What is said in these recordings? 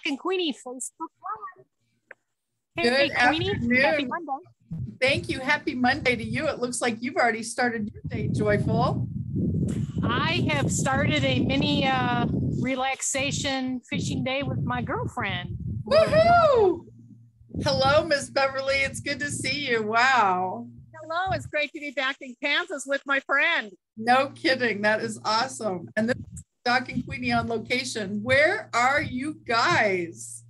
and Queenie Facebook Live. Hey, Good Queenie, afternoon. happy Monday. Thank you. Happy Monday to you. It looks like you've already started your day joyful. I have started a mini relaxation fishing day with my girlfriend. Woohoo! Hello, Miss Beverly. It's good to see you. Wow. Hello, it's great to be back in Kansas with my friend. No kidding. That is awesome. And this is Doc and Queenie on location. Where are you guys?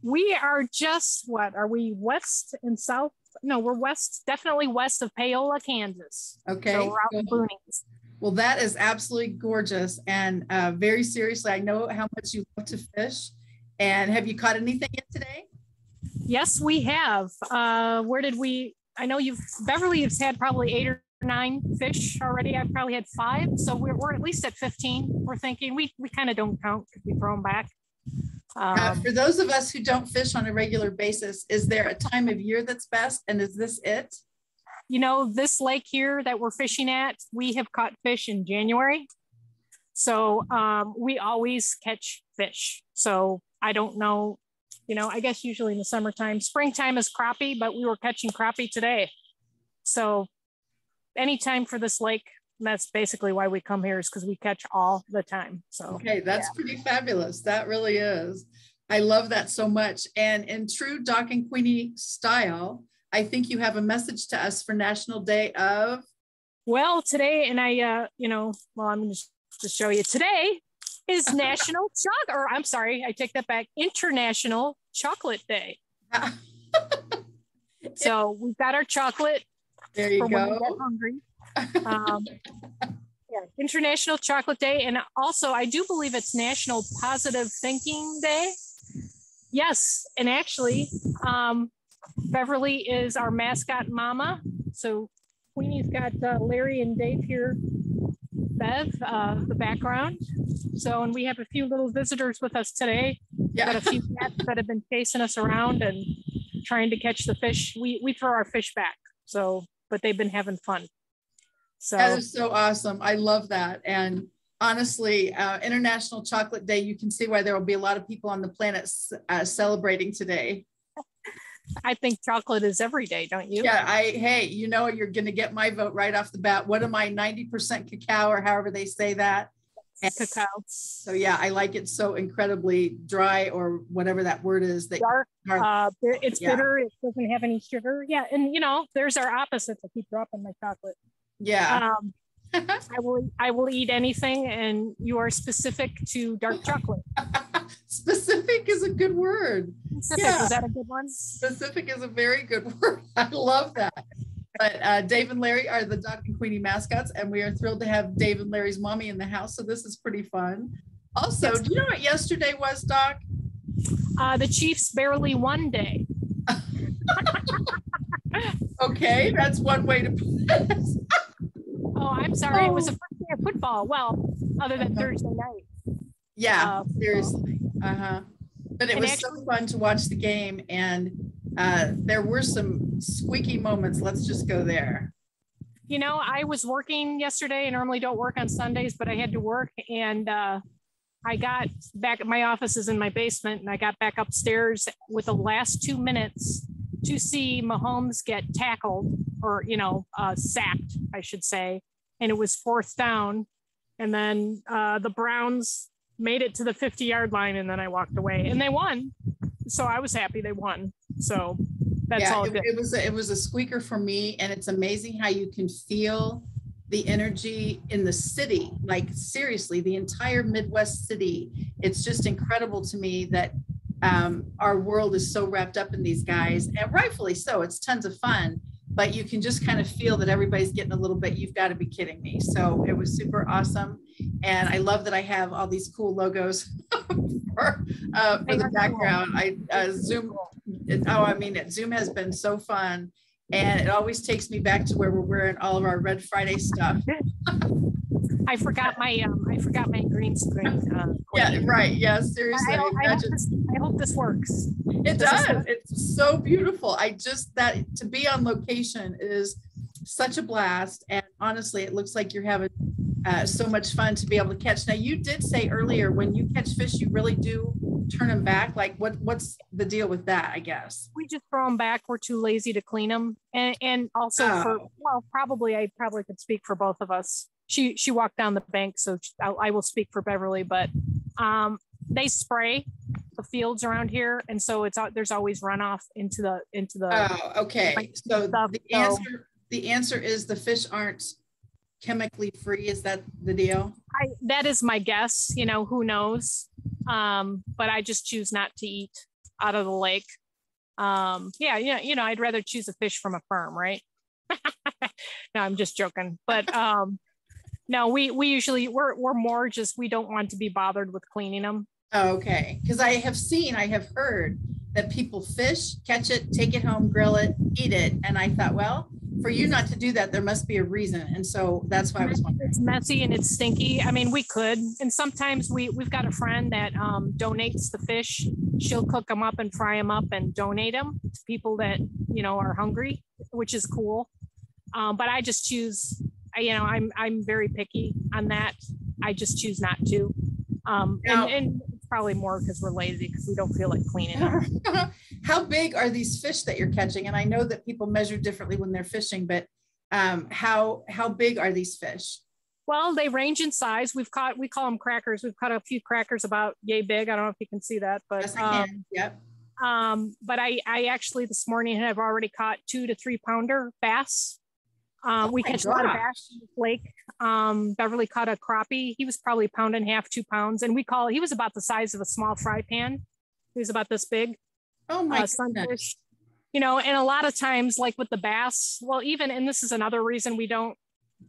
We are just, what are we, west and south? No, we're west, definitely west of Paola, Kansas. Okay. So we're out in boonies. Well, that is absolutely gorgeous. And very seriously, I know how much you love to fish. And have you caught anything yet today? Yes, we have. Where did we, I know Beverly has had probably 8 or 9 fish already. I've probably had 5. So we're at least at 15. We're thinking we kind of don't count because we throw them back. For those of us who don't fish on a regular basis, is there a time of year that's best? And is this it? You know, this lake here that we're fishing at, we have caught fish in January. So we always catch fish. So I don't know, you know, I guess usually in the summertime, springtime is crappie, but we were catching crappie today. So anytime for this lake, that's basically why we come here, is because we catch all the time. So okay, that's pretty fabulous. That really is. I love that so much. And in true Doc and Queenie style, I think you have a message to us for National Day of. Well, today, and I, you know, well, I'm just to show you, today is National I'm sorry, I take that back, International Chocolate Day. So we've got our chocolate. There you for go. When we get hungry. Yeah, International Chocolate Day. And also, I do believe it's National Positive Thinking Day. Yes. And actually, Beverly is our mascot mama. So Queenie's got Larry and Dave here, Bev, the background. So, and we have a few little visitors with us today. Yeah. Got a few cats that have been chasing us around and trying to catch the fish. We throw our fish back. So, but they've been having fun. So that is so awesome. I love that. And honestly, International Chocolate Day, you can see why there will be a lot of people on the planet celebrating today. I think chocolate is every day, don't you? Yeah, hey, you know, you're going to get my vote right off the bat. What am I, 90% cacao, or however they say that? And cacao. So yeah, I like it so incredibly dry, or whatever that word is. That dark. It's bitter. It doesn't have any sugar. Yeah, and you know, there's our opposites. I keep dropping my chocolate. Yeah. I will eat anything, and you are specific to dark chocolate. Specific is a good word. Specific, yeah. Is that a good one? Specific is a very good word. I love that. But Dave and Larry are the Doc and Queenie mascots, and we are thrilled to have Dave and Larry's mommy in the house. So this is pretty fun. Also, do you know what yesterday was, Doc? The Chiefs barely won day. Okay, that's one way to put it. Oh, I'm sorry. It was a first day of football. Well, other than Thursday night. Yeah, seriously. But it was actually so fun to watch the game, and there were some squeaky moments. Let's just go there. You know, I was working yesterday. I normally don't work on Sundays, but I had to work, and I got back at my office is in my basement, and I got back upstairs with the last 2 minutes to see Mahomes get tackled, or, you know, sacked, I should say. And it was 4th down. And then the Browns made it to the 50-yard line, and then I walked away, and they won. So I was happy they won. So that's all good. It was a squeaker for me. And it's amazing how you can feel the energy in the city. Like, seriously, the entire Midwest city. It's just incredible to me that our world is so wrapped up in these guys, and rightfully so. It's tons of fun, but you can just kind of feel that everybody's getting a little bit, you've got to be kidding me. So it was super awesome. And I love that I have all these cool logos for the background. Zoom has been so fun. And it always takes me back to where we're wearing all of our Red Friday stuff. I forgot my green screen. Yeah, right. Yeah, seriously. I hope this works. It does. It's so beautiful. To be on location is such a blast. And honestly, it looks like you're having so much fun to be able to catch. Now, you did say earlier, when you catch fish, you really do turn them back? Like what's the deal with that, I guess? We just throw them back. We're too lazy to clean them. And also I probably could speak for both of us. She walked down the bank, so I will speak for Beverly, but they spray the fields around here. And so there's always runoff into the Oh, okay. So stuff. the answer is the fish aren't chemically free. Is that the deal? That is my guess, who knows? But I just choose not to eat out of the lake. I'd rather choose a fish from a farm, right? No, I'm just joking. But no, we usually we're more just, we don't want to be bothered with cleaning them. Oh, okay. Because I have heard that people fish, catch it, take it home, grill it, eat it. And I thought, well, for you not to do that, there must be a reason. And so that's why I was wondering. It's messy and it's stinky. I mean, we could, and sometimes we've got a friend that donates the fish. She'll cook them up and fry them up and donate them to people that, are hungry, which is cool. But I just choose, I'm very picky on that. I just choose not to. And it's probably more because we're lazy, because we don't feel like cleaning them. How big are these fish that you're catching? And I know that people measure differently when they're fishing, but how big are these fish? Well, they range in size. We call them crackers. We've caught a few crackers about yay big. I don't know if you can see that, but yes, I can. Yep. But I actually this morning have already caught 2 to 3 pounder bass. We catch a lot of bass in the lake. Beverly caught a crappie. He was probably 1.5 pounds, 2 pounds. And he was about the size of a small fry pan. He was about this big. Oh my sunfish. And a lot of times, like with the bass, well, and this is another reason we don't,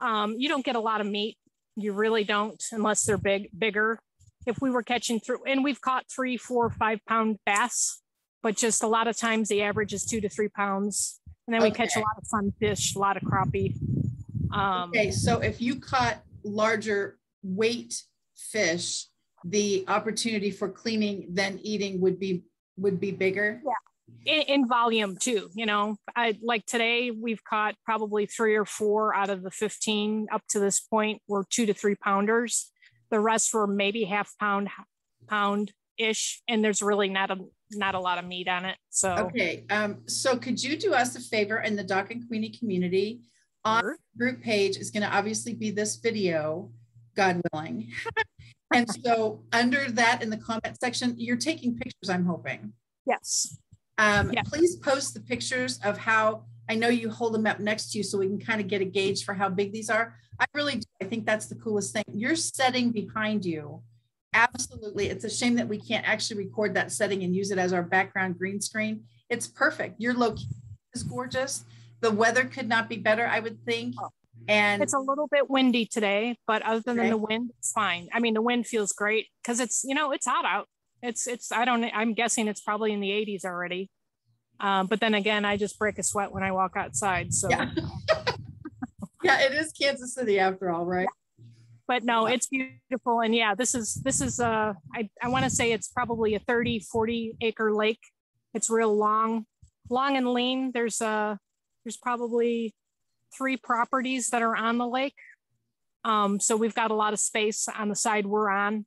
you don't get a lot of meat. You really don't, unless they're bigger. If we were catching through, and we've caught 3, 4, 5 pound bass, but just a lot of times the average is 2 to 3 pounds. And then we catch a lot of sunfish, a lot of crappie. Okay, so if you caught larger weight fish, the opportunity for cleaning then eating would be bigger. Yeah, in volume too. Like today we've caught probably 3 or 4 out of the 15 up to this point were 2 to 3 pounders. The rest were maybe half pound ish, and there's really not a lot of meat on it. So okay, so could you do us a favor in the Doc and Queenie community? On the group page is going to obviously be this video, God willing. And so under that in the comment section, you're taking pictures, I'm hoping. Yes. Please post the pictures of how, I know you hold them up next to you so we can kind of get a gauge for how big these are. I really do. I think that's the coolest thing. Your setting behind you, absolutely. It's a shame that we can't actually record that setting and use it as our background green screen. It's perfect. Your location is gorgeous. The weather could not be better, I would think. And it's a little bit windy today, but other than the wind, it's fine. I mean, the wind feels great because it's hot out. I'm guessing it's probably in the 80s already. But then again, I just break a sweat when I walk outside. So yeah, yeah, it is Kansas City after all, right? Yeah. But no, it's beautiful. And yeah, this is I want to say it's probably a 30-40 acre lake. It's real long and lean. There's probably 3 properties that are on the lake. So we've got a lot of space on the side we're on.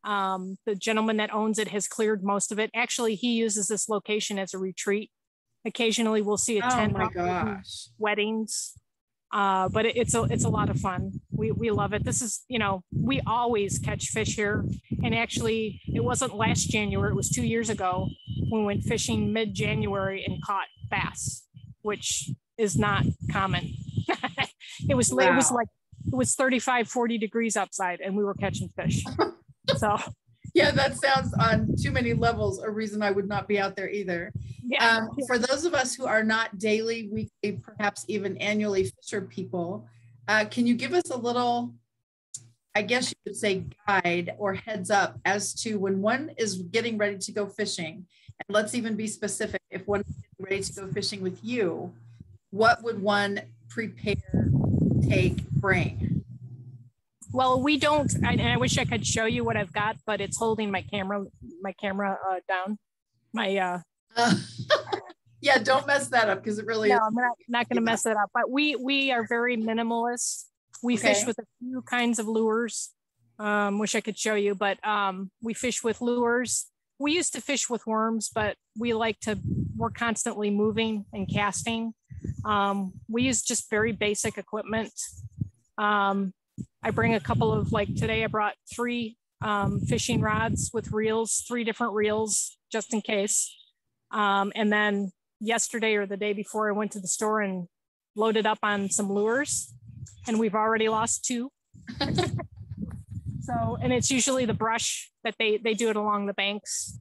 The gentleman that owns it has cleared most of it. Actually, he uses this location as a retreat. Occasionally we'll see a tent. Oh my gosh. Weddings. But it's a lot of fun. We love it. This is, we always catch fish here. And actually it wasn't last January, it was 2 years ago. We went fishing mid-January and caught bass, which is not common. It was 35, 40 degrees outside and we were catching fish. So yeah, that sounds on too many levels a reason I would not be out there either. Yeah. For those of us who are not daily, weekly, perhaps even annually fisher people, can you give us a little, I guess you could say, guide or heads up as to when one is getting ready to go fishing? And let's even be specific. If one is ready to go fishing with you, what would one prepare, take, bring? Well, we don't, and I wish I could show you what I've got, but it's holding my camera down. Yeah, don't mess that up because it really is. I'm not going to mess it up. But we are very minimalist. We fish with a few kinds of lures. Wish I could show you, but we fish with lures. we used to fish with worms, but we're constantly moving and casting. We use just very basic equipment. I bring a couple of, like today I brought 3 fishing rods with reels, 3 different reels just in case. And then yesterday or the day before I went to the store and loaded up on some lures, and we've already lost 2. So, and it's usually the brush that they do it along the banks.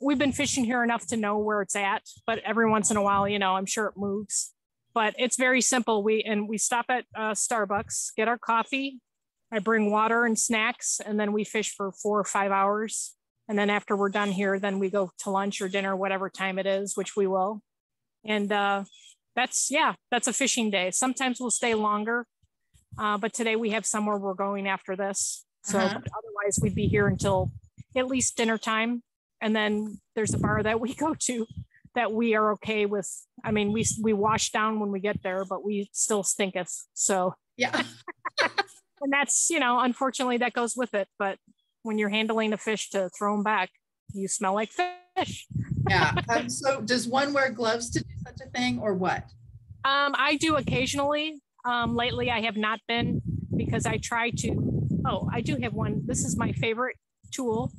We've been fishing here enough to know where it's at, but every once in a while, I'm sure it moves, but it's very simple. We stop at Starbucks, get our coffee. I bring water and snacks, and then we fish for 4 or 5 hours. And then after we're done here, then we go to lunch or dinner, whatever time it is, which we will. And that's a fishing day. Sometimes we'll stay longer. But today we have somewhere we're going after this. So otherwise we'd be here until at least dinner time. And then there's a bar that we go to that we are okay with. I mean, we wash down when we get there, but we still stinketh. So yeah. And that's, unfortunately that goes with it. But when you're handling the fish to throw them back, you smell like fish. Yeah. So does one wear gloves to do such a thing, or what? I do occasionally. Lately I have not been, because I try to, I do have one. This is my favorite tool.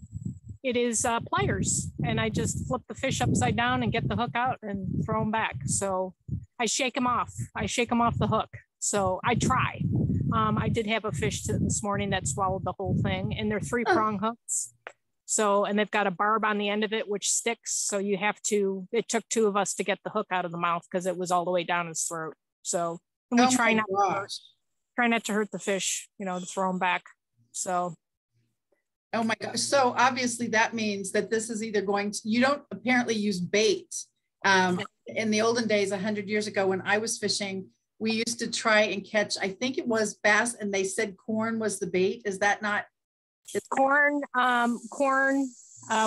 It is pliers, and I just flip the fish upside down and get the hook out and throw them back. So I shake them off. The hook. So I try. I did have a fish this morning that swallowed the whole thing, and they're 3-prong hooks. So, and they've got a barb on the end of it, which sticks. So it took 2 of us to get the hook out of the mouth because it was all the way down his throat. So, and we try not to hurt the fish, to throw them back. So. Oh my gosh. So obviously that means that this is either you don't apparently use bait. In the olden days, 100 years ago, when I was fishing, we used to try and catch, I think it was bass, and they said corn was the bait. Is that not? It's corn,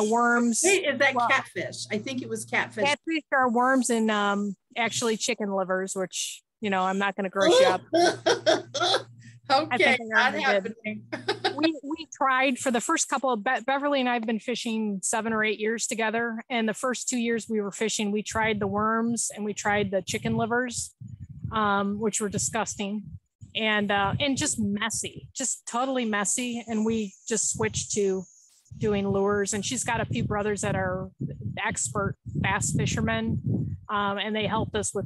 worms. Wait, is that catfish? I think it was catfish. Catfish are worms and actually chicken livers, which, I'm not going to gross you up. Okay, not happening. we tried for the first couple of, Beverly and I have been fishing 7 or 8 years together. And the first 2 years we were fishing, we tried the worms and we tried the chicken livers, which were disgusting and just messy, just totally messy. And we just switched to doing lures, and she's got a few brothers that are expert bass fishermen. And they helped us with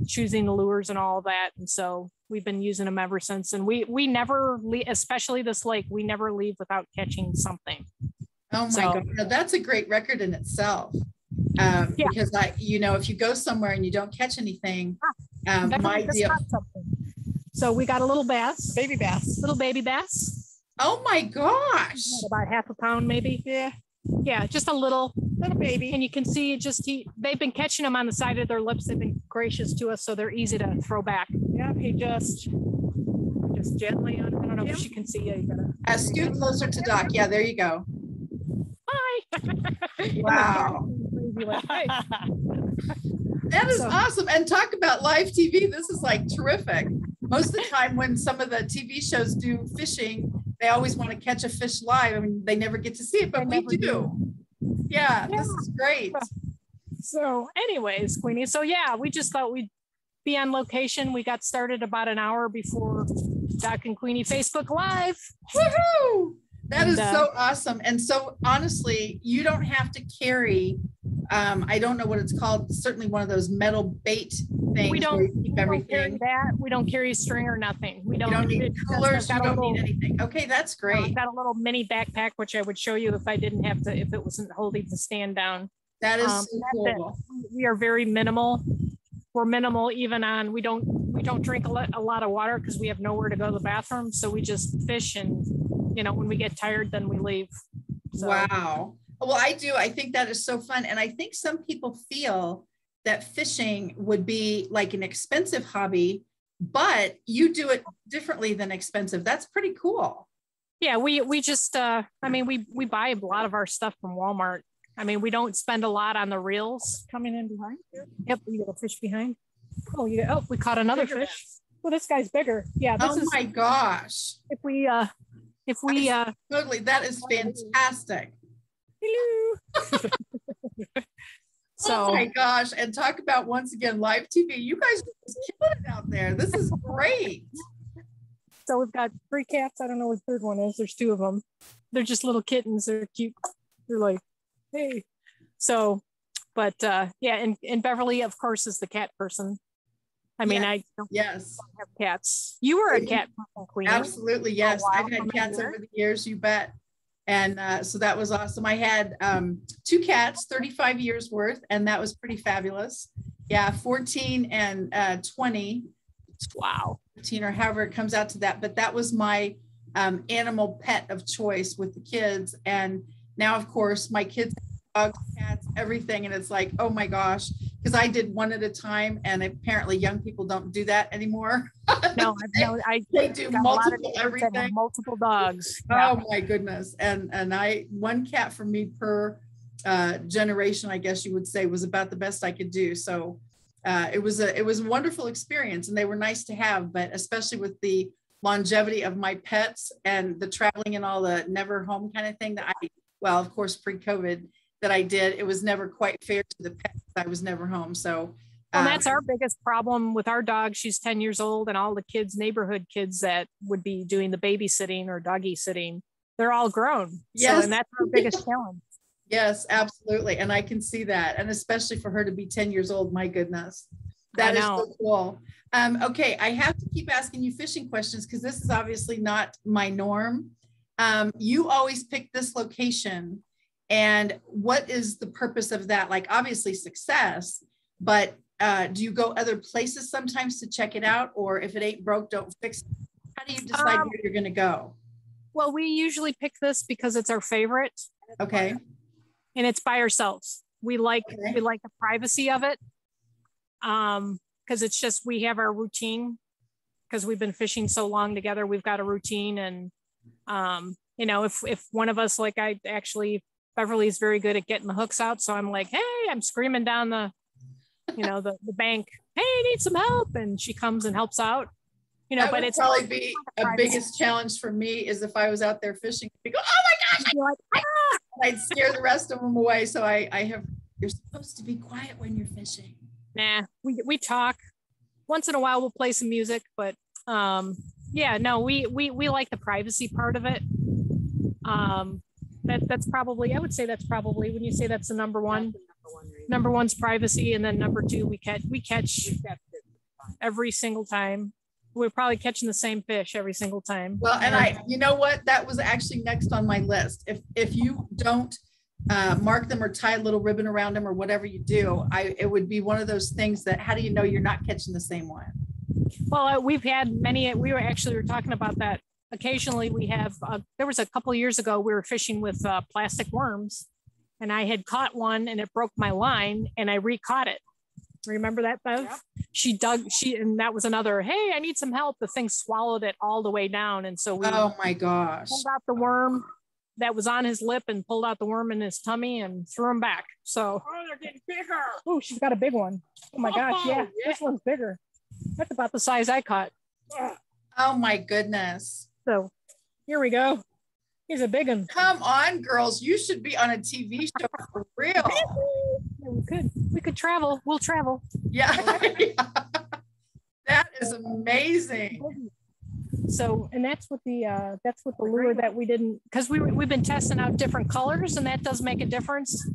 choosing the lures and all of that. And so we've been using them ever since. And we never leave, especially this lake, we never leave without catching something. Oh my God. Now, that's a great record in itself. Because if you go somewhere and you don't catch anything, my deal. So we got a little bass, little baby bass. Oh my gosh. About half a pound, maybe. Yeah, just a little baby. And you can see they've been catching them on the side of their lips. They've been gracious to us, so they're easy to throw back. Yeah, he just gently on. I don't know if you can see. You gotta scoot closer to Doc. Yeah, there you go. Hi. Wow. That is awesome. And talk about live TV. This is like terrific. Most of the time when some of the TV shows do fishing, they always want to catch a fish live. I mean, they never get to see it, but we do. Yeah, this is great. So anyways, Queenie, so yeah, we just thought we'd be on location. We got started about an hour before Doc and Queenie Facebook Live. Woohoo! That is so awesome. And so honestly, you don't have to carry, I don't know what it's called, certainly one of those metal bait things. We don't carry that. We don't carry string or nothing. We don't need coolers. You don't need anything. Okay, that's great. I've got a little mini backpack, which I would show you if I didn't have to, if it wasn't holding the stand down. That is so cool. We are very minimal. We're minimal even on, we don't drink a lot of water because we have nowhere to go to the bathroom. So we just fish, and when we get tired, then we leave. So. Wow. Well, I do. I think that is so fun. And I think some people feel that fishing would be like an expensive hobby, but you do it differently than expensive. That's pretty cool. Yeah, we just, we buy a lot of our stuff from Walmart. I mean, we don't spend a lot on the reels. Coming in behind here. Yep, we got a fish behind. Oh, we caught another fish. Well, this guy's bigger. Yeah. My gosh. If we totally, that is fantastic. Hello. So, oh my gosh. And talk about, once again, live TV. You guys are just killing it out there. This is great. so we've got 3 cats. I don't know what the third one is. There's 2 of them. They're just little kittens. They're cute. They're like, hey. So, but yeah, and Beverly, of course, is the cat person. I mean, Yes. I don't Yes. have cats. You were a cat person, Queenie. Absolutely. Yes. wow. I've had cats over the years, you bet. And so that was awesome. I had 2 cats, 35 years worth, and that was pretty fabulous. Yeah, 14 and 20. Wow. 15 or however it comes out to that. But that was my animal pet of choice with the kids. And now, of course, my kids have dogs, cats, everything. And it's like, oh my gosh, because I did one at a time. And apparently young people don't do that anymore. No, they do got multiple a lot of kids that have everything. multiple dogs. Yeah. Oh my goodness. And I, one cat for me per generation, I guess you would say, was about the best I could do. So it was a wonderful experience, and they were nice to have, but especially with the longevity of my pets and the traveling and all the never home kind of thing that well, of course, pre-COVID that I did, it was never quite fair to the pets. I was never home. So Well, that's our biggest problem with our dog. She's 10 years old, and all the kids, neighborhood kids that would be doing the babysitting or doggy sitting, they're all grown. Yes. So, and that's our biggest challenge. Yes, absolutely. And I can see that. And especially for her to be 10 years old, my goodness, that is so cool. Okay, I have to keep asking you fishing questions because this is obviously not my norm. You always pick this location. And what is the purpose of that? Like, obviously success, but do you go other places sometimes to check it out? Or if it ain't broke, don't fix it? How do you decide where you're going to go? Well, we usually pick this because it's our favorite. Okay. And it's by ourselves. We like the privacy of it. Because it's just, we have our routine because we've been fishing so long together. We've got a routine. And you know, if one of us, like Beverly's very good at getting the hooks out. So I'm like, hey, I'm screaming down the bank, hey, I need some help. And she comes and helps out, that but would it's probably be a biggest challenge for me is if I was out there fishing, go, oh my gosh, like, ah! I'd scare the rest of them away. So you're supposed to be quiet when you're fishing. Nah, we talk once in a while. We'll play some music, but yeah, no, we like the privacy part of it. That's probably, I would say that's probably, when you say that's the number one. Number one's privacy, and then number 2, we catch every single time. We're probably catching the same fish every single time. Well, and you know what? That was actually next on my list. If you don't mark them or tie a little ribbon around them or whatever you do, it would be one of those things that, how do you know you're not catching the same one? Well, we've had many. We were talking about that. Occasionally, we have. There was a couple of years ago we were fishing with plastic worms, and I had caught one, and it broke my line, and I re-caught it. Remember that, Bev? Yep. And that was another, hey, I need some help. The thing swallowed it all the way down. And so we oh my gosh, pulled out the worm that was on his lip and pulled out the worm in his tummy and threw him back. So, Oh, they're getting bigger. oh, she's got a big one. Oh my gosh, yeah, this one's bigger. That's about the size I caught. oh my goodness. So here we go. Here's a big one. Come on, girls. You should be on a TV show for real. Yeah, we could travel. We'll travel. Yeah. That is amazing. So, and that's with the lure that we didn't, because we've been testing out different colors, and that does make a difference.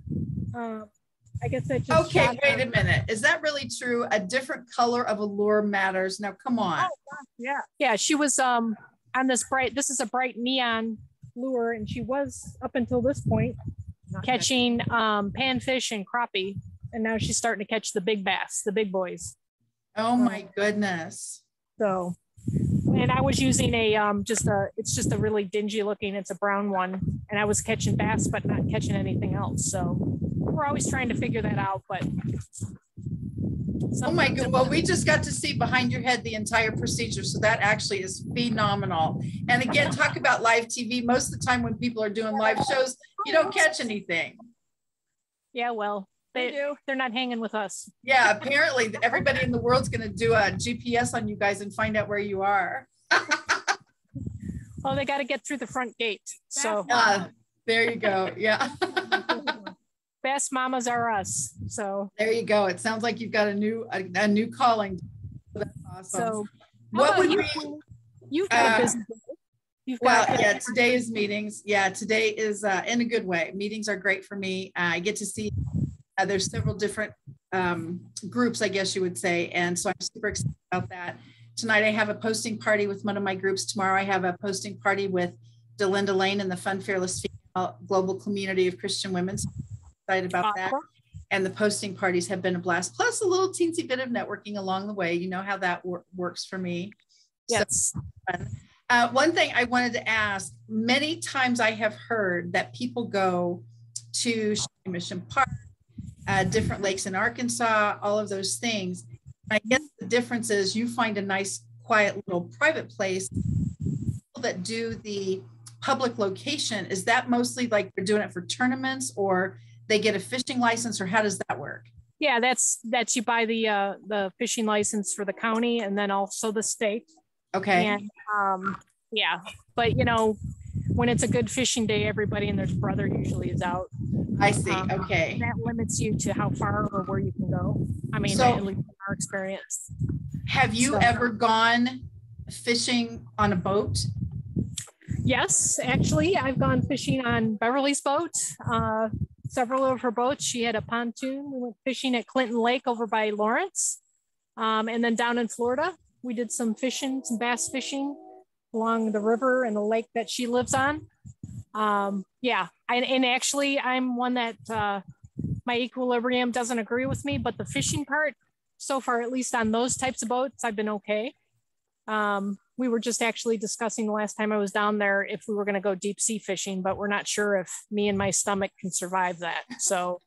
I guess that just okay. Wait a minute. Is that really true? A different color of a lure matters. Now, come on. Oh, yeah. Yeah. She was on this this is a bright neon lure, and she was up until this point catching panfish and crappie, and now she's starting to catch the big bass, the big boys. Oh my goodness. So, and I was using it's just a really dingy looking, it's a brown one, and I was catching bass but not catching anything else. So we're always trying to figure that out, but oh my god. Well, we just got to see behind your head the entire procedure, so that actually is phenomenal. And again, talk about live TV. Most of the time when people are doing live shows, you don't catch anything. Yeah, well, they're not hanging with us. Yeah, apparently everybody in the world's going to do a GPS on you guys and find out where you are. Well, they got to get through the front gate. So there you go. Yeah. best mamas are us. So there you go. It sounds like you've got a new calling. That's awesome. So what would you, be, you've got a business. You've got today is meetings. Yeah, today is in a good way. Meetings are great for me. I get to see there's several different groups, I guess you would say. And so I'm super excited about that. Tonight I have a posting party with one of my groups. Tomorrow I have a posting party with Delinda Lane and the Fun Fearless Female Global Community of Christian Women. So I'm excited about that. And the posting parties have been a blast. Plus a little teensy bit of networking along the way. You know how that works for me. Yes. So fun. One thing I wanted to ask, many times I have heard that people go to Mission Park, different lakes in Arkansas, all of those things. I guess the difference is you find a nice, quiet little private place. People that do the public location, is that mostly like they're doing it for tournaments, or they get a fishing license, or how does that work? Yeah, that's you buy the fishing license for the county and then also the state. Okay. And yeah, but you know, when it's a good fishing day, everybody and their brother usually is out. I see. Okay. That limits you to how far or where you can go. I mean, so, at least in our experience. Have you ever gone fishing on a boat? Yes, actually, I've gone fishing on Beverly's boat. Several of her boats. She had a pontoon. We went fishing at Clinton Lake over by Lawrence. And then down in Florida, we did some fishing, some bass fishing along the river and the lake that she lives on. Yeah, and actually I'm one that my equilibrium doesn't agree with me, but the fishing part, so far, at least on those types of boats, I've been okay. We were just actually discussing the last time I was down there if we were going to go deep sea fishing, but we're not sure if me and my stomach can survive that. So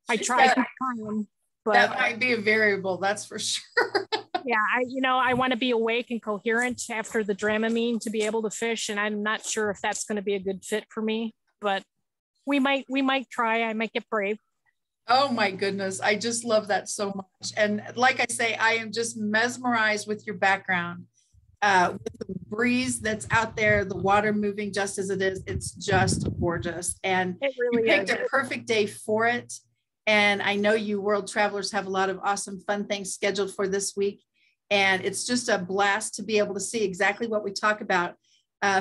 I tried. But that might be a variable, that's for sure. Yeah, I want to be awake and coherent after the Dramamine to be able to fish, and I'm not sure if that's going to be a good fit for me, but we might try. I might get brave. Oh my goodness, I just love that so much. And like I say, I am just mesmerized with your background, with the breeze that's out there, the water moving just as it is. It's just gorgeous, and it really you picked is a perfect day for it. And I know you world travelers have a lot of awesome, fun things scheduled for this week. And it's just a blast to be able to see exactly what we talk about.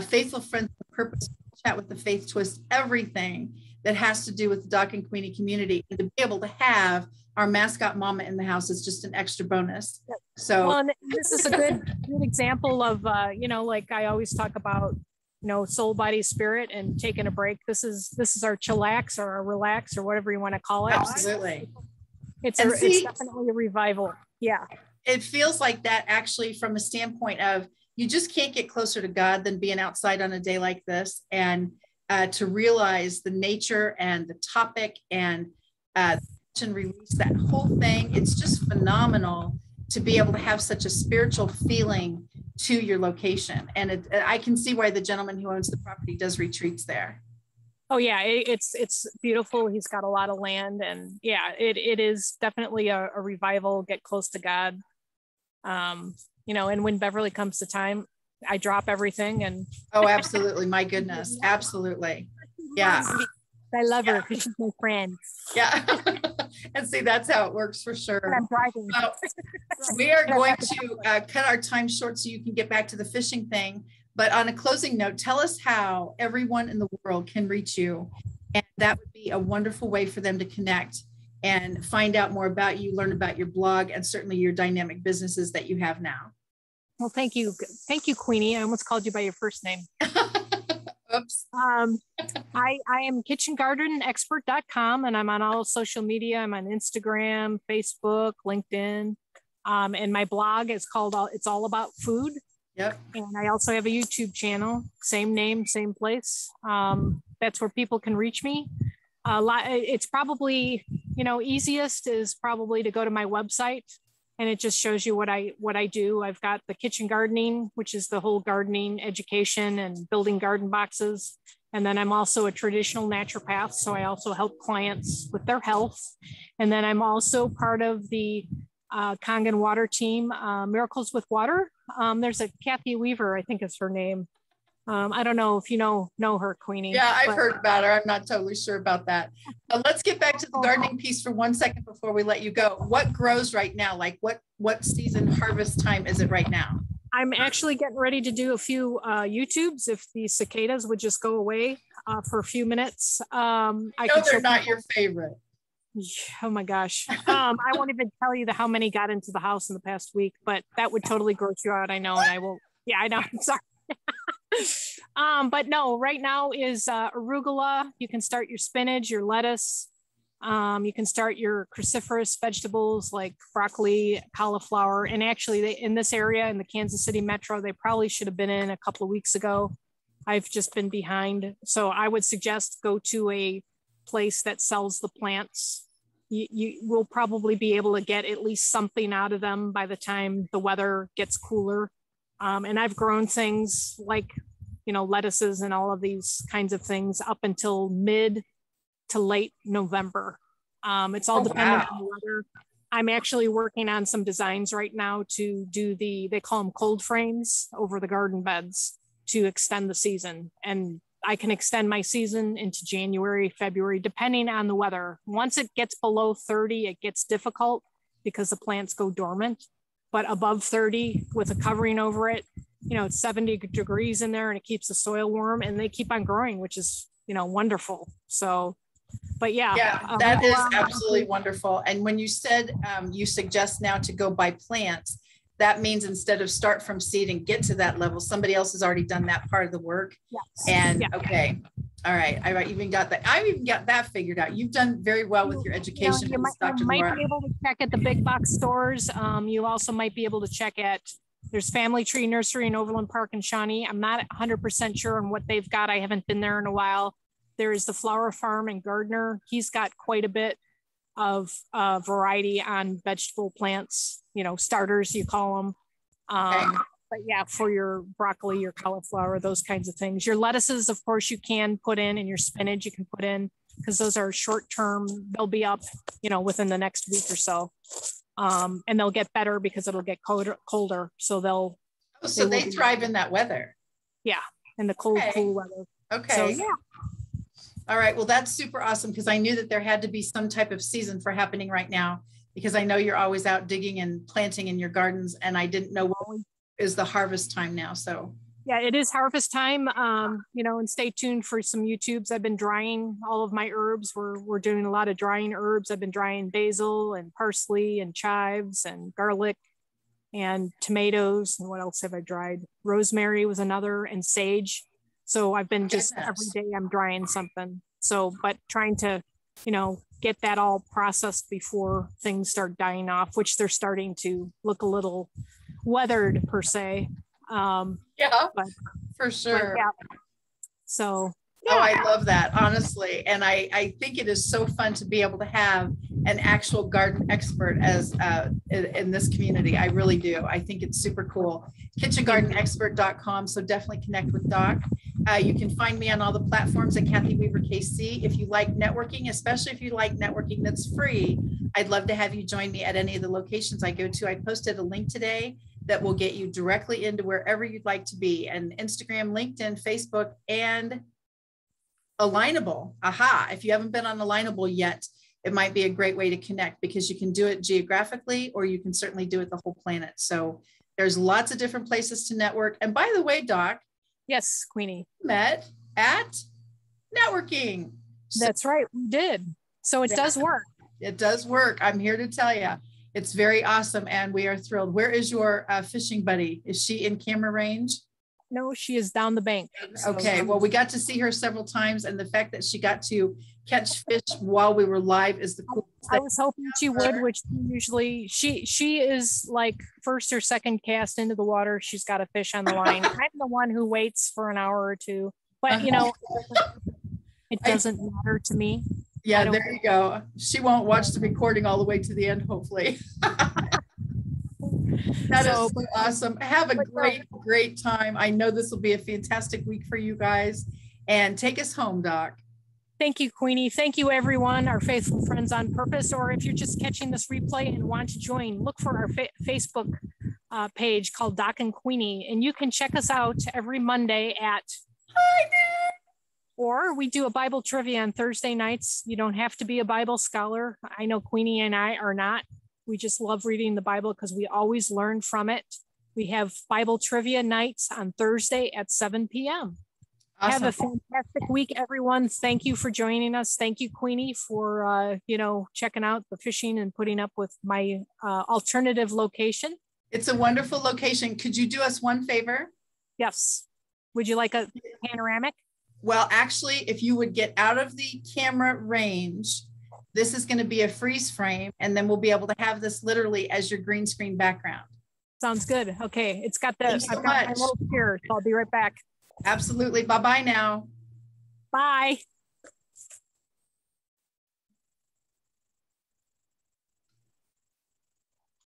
Faithful Friends of Purpose, chat with the Faith Twist, everything that has to do with the Doc and Queenie community. And to be able to have our mascot mama in the house is just an extra bonus. So well, and this is a good example of, like I always talk about, soul, body, spirit, and taking a break. This is our chillax or a relax or whatever you want to call it. Absolutely. It's definitely a revival. Yeah. It feels like that actually from a standpoint of you just can't get closer to God than being outside on a day like this, and to realize the nature and the topic and release, that whole thing. It's just phenomenal to be able to have such a spiritual feeling to your location. And I can see why the gentleman who owns the property does retreats there. Oh yeah, it's beautiful. He's got a lot of land, and yeah, it is definitely a revival. Get close to God. And when Beverly comes to time, I drop everything and oh, absolutely. My goodness. Absolutely. Yeah. I love her because she's my friend. Yeah. And see, that's how it works for sure. And I'm driving. Well, we are going to cut our time short so you can get back to the fishing thing. But on a closing note, tell us how everyone in the world can reach you. And that would be a wonderful way for them to connect and find out more about you, learn about your blog, and certainly your dynamic businesses that you have now. Well, thank you. Thank you, Queenie. I almost called you by your first name. Oops. I am kitchengardenexpert.com, and I'm on all social media. I'm on Instagram, Facebook, LinkedIn. And my blog is called It's All About Food. Yep. And I also have a YouTube channel, same name, same place. That's where people can reach me. It's probably, easiest is probably to go to my website, and it just shows you what I do. I've got the kitchen gardening, which is the whole gardening education and building garden boxes. And then I'm also a traditional naturopath. So I also help clients with their health. And then I'm also part of the Kangen water team, Miracles with Water. There's a Kathy Weaver, I think is her name. I don't know if you know her, Queenie. Yeah, I've heard about her. I'm not totally sure about that. Let's get back to the gardening piece for 1 second before we let you go. What grows right now? Like what season harvest time is it right now? I'm actually getting ready to do a few YouTubes if the cicadas would just go away for a few minutes. I know they're not your favorite. Oh my gosh. I won't even tell you how many got into the house in the past week, but that would totally gross you out. I know. And I will. Yeah, I know. I'm sorry. But no, right now is arugula. You can start your spinach, your lettuce. You can start your cruciferous vegetables like broccoli, cauliflower. And actually in this area in the Kansas City metro, they probably should have been in a couple of weeks ago. I've just been behind. So I would suggest go to a place that sells the plants. You will probably be able to get at least something out of them by the time the weather gets cooler. And I've grown things like, lettuces and all of these kinds of things up until mid to late November. It's all dependent on the weather. I'm actually working on some designs right now to do they call them cold frames over the garden beds to extend the season. And I can extend my season into January, February, depending on the weather. Once it gets below 30, it gets difficult because the plants go dormant. But above 30 with a covering over it, it's 70 degrees in there and it keeps the soil warm and they keep on growing, which is, wonderful. So, but yeah. Yeah, that is absolutely wonderful. And when you said you suggest now to go buy plants, that means instead of start from seed and get to that level, somebody else has already done that part of the work. Yes. And okay. All right. I even got that figured out. You've done very well with your education. You might be able to check at the big box stores. You also might be able to check at, there's Family Tree Nursery in Overland Park in Shawnee. I'm not 100% sure on what they've got. I haven't been there in a while. There is the Flower Farm and Gardner. He's got quite a bit of variety on vegetable plants, starters, you call them. But yeah, for your broccoli, your cauliflower, those kinds of things. Your lettuces, of course, you can put in, and your spinach you can put in because those are short term. They'll be up, within the next week or so. And they'll get better because it'll get colder. So they thrive in that weather. Yeah, in the cool weather. Okay. So yeah. All right. Well, that's super awesome because I knew that there had to be some type of season for happening right now because I know you're always out digging and planting in your gardens, and I didn't know what is the harvest time now. So yeah, it is harvest time. And stay tuned for some YouTubes. I've been drying all of my herbs. We're doing a lot of drying herbs. I've been drying basil and parsley and chives and garlic and tomatoes. And what else have I dried? Rosemary was another, and sage. So I've been just every day I'm drying something. So, but trying to, get that all processed before things start dying off, which they're starting to look a little weathered per se. For sure. Yeah. So. Yeah. Oh, I love that, honestly. And I think it is so fun to be able to have an actual garden expert as in this community. I really do. I think it's super cool. kitchengardenexpert.com. So definitely connect with Doc. You can find me on all the platforms at Kathy Weaver KC. If you like networking, especially if you like networking that's free, I'd love to have you join me at any of the locations I go to. I posted a link today that will get you directly into wherever you'd like to be, and Instagram, LinkedIn, Facebook, and Alignable. Aha. If you haven't been on Alignable yet, it might be a great way to connect because you can do it geographically, or you can certainly do it the whole planet. So there's lots of different places to network. And by the way, Doc. Yes, Queenie. Met at networking. That's right. We did. So it does work. It does work. I'm here to tell you. It's very awesome. And we are thrilled. Where is your fishing buddy? Is she in camera range? No, she is down the bank. So. Okay. Well, we got to see her several times. And the fact that she got to catch fish while we were live is the coolest thing. I was hoping she would, which usually she is like first or second cast into the water. She's got a fish on the line. I'm the one who waits for an hour or two, but it doesn't matter to me. Yeah, there you go. She won't watch the recording all the way to the end, hopefully. That is awesome. Have a great time. I know this will be a fantastic week for you guys. And take us home, Doc. Thank you, Queenie. Thank you, everyone, our faithful friends on purpose. Or if you're just catching this replay and want to join, look for our Facebook page called Doc and Queenie, and you can check us out every Monday at. Or we do a Bible trivia on Thursday nights. You don't have to be a Bible scholar. I know Queenie and I are not. We just love reading the Bible because we always learn from it. We have Bible trivia nights on Thursday at 7 p.m. Awesome. Have a fantastic week, everyone. Thank you for joining us. Thank you, Queenie, for checking out the fishing and putting up with my alternative location. It's a wonderful location. Could you do us one favor? Yes. Would you like a panoramic? Well, actually, if you would get out of the camera range, this is going to be a freeze frame, and then we'll be able to have this literally as your green screen background. Sounds good. Okay. It's got the, I've got my little chair, so I'll be right back. Absolutely. Bye-bye now. Bye.